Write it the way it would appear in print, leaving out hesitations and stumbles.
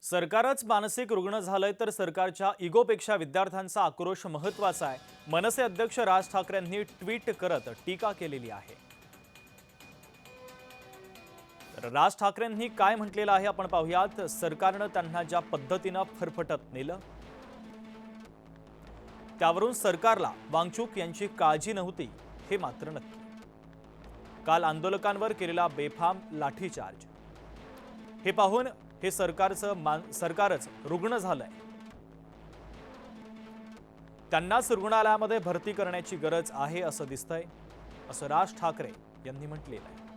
सरकारच मानसिक रुग्ण झालंय तर सरकारच्या इगोपेक्षा विद्यार्थ्यांचा आक्रोश महत्त्वाचा आहे। मनसे अध्यक्ष राज ठाकरेंनी ट्विट करत टीका केलेली आहे। तर राज ठाकरेंनी काय म्हटलेलं आहे आपण पाहूयात। सरकारने त्यांना ज्या पद्धतीने फरफटत नेलं त्यावरून सरकारला वांगचूक यांची काळजी नव्हती हे मात्र नक्की। काल आंदोलकांवर केलेला बेफाम लाठीचार्ज हे पाहून हे सरकारच रुग्ण झालंय। त्यांनाच रुग्णालयामध्ये भरती करण्याची गरज आहे असं दिसतंय, असं राज ठाकरे यांनी म्हटलेलं आहे।